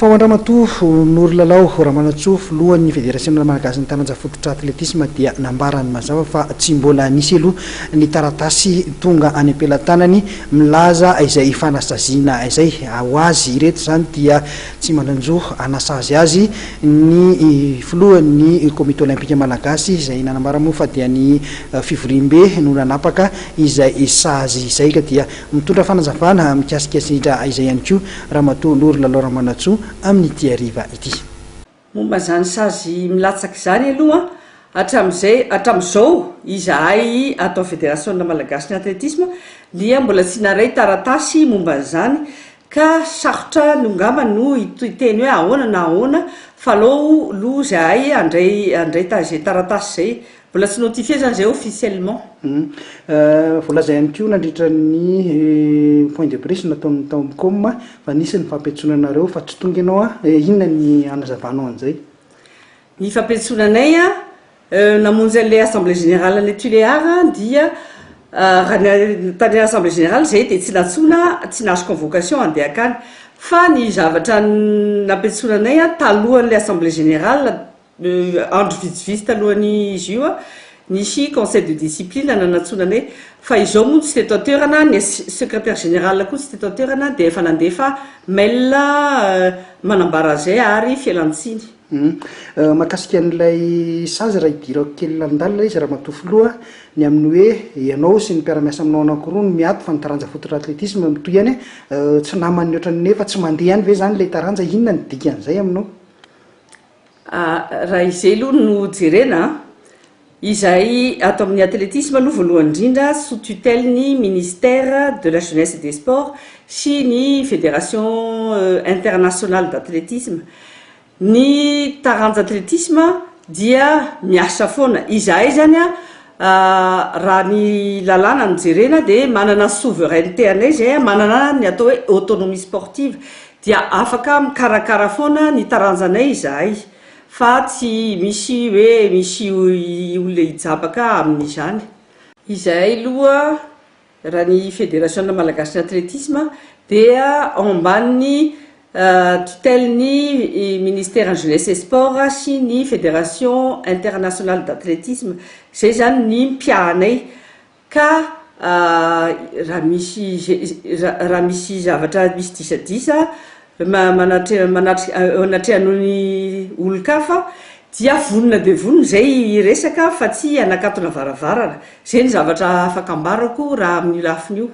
Fandramatoa Nory Lalao Ramanatsoa lohan'ny Fédération Malagasy ny taranja fototra atletisme dia nambarany mazava fa tsy mbola nisy aloha ny taratasy tonga any ampelantanany milaza izay fanasaziana izay ho azy ireto zany dia tsy mandanjo anasazy azy ny filohan'ny comité olympique malagasy izay nanambara moa fa dia ny Fivoriambe no nanapaka izay sazy izay ka dia mitondra fanazavana mikasikasitra izay ihany koa Ramatoa Nory Lalao Ramanatsoa amin'ny tiariva ity. Momba zany sazy milatsaky zany aloha hatramizao izahay atao Fédération Malagasy ny athlétisme dia mbola tsy naray taratasy momba zany ka sarotra nongamba no iteny hoe ahoana na ahoana fa aleo lo zahay andray taratasy zay mbola tsy notifié zany zay officiellement. Volaza ihany koa nandritra ny point de presse nataon'ny Tamcom fa nisy ny fampetsonanareo fa tsy tonga ianao inona ny anazavanao an'izay? Ny fampetsonanay namonjy an'ilay assemblée générale ny Tuléar dia raha tany assemblée générale zay dia tsy natsona tsy nahazo convocation andeha akany fa ny zavatra nampetsonanay talohan'ilay assemblée générale andro vitsivitsy talohan'ny izy io nisy conseil de discipline nanatsonanay fa izao moa tsy teto an-toerana ny secrétaire général koa tsy teto an-toerana dia efa nandefa mail manambara zay ary fialantsiny. Mahakasika an'ilay sazy raha idirako kely landalina izy raha matofiloha ny amin'ny hoe ianao sy ny mpiara-miasa aminao anankiroa no miato fa ny taranja fototra atletisme mitoy ihany tsy namany ohatrany nefa tsy mandeha ihany ve zany ilay taranja inona ny dikan'izay aminao? Raha izay aloha no jerena izahay ato amin'ny athlétisme aloha voalohany indrindra sous tutelle ny ministère de la jeunesse et des sports sy ny fédération internationale d'athlétisme. Ny taranja athlétisme dia miasa foana izahay zany raha ny lalàna ny jerena dia manana souveraineté anay zay manana ny atao hoe autonomie sportive dia afaka mikarakara foana ny taranjanay izahay fa tsy misy hoe misy olona hijabaka amin'izany. Izahay aloha raha ny Fédération Malagasy athlétisme dia ambany tutelle ny ministère jeunesse et sport sy ny fédération internationale d'athlétisme zay zany ny mpiahanay ka raha misy zavatra misy disadisa manatrehan'ny olon-kafa dia vonona be vonona zay resaka fa tsy anakatona varavarana zay ny zavatra afaka ambarako raha amin'ny lafiny io.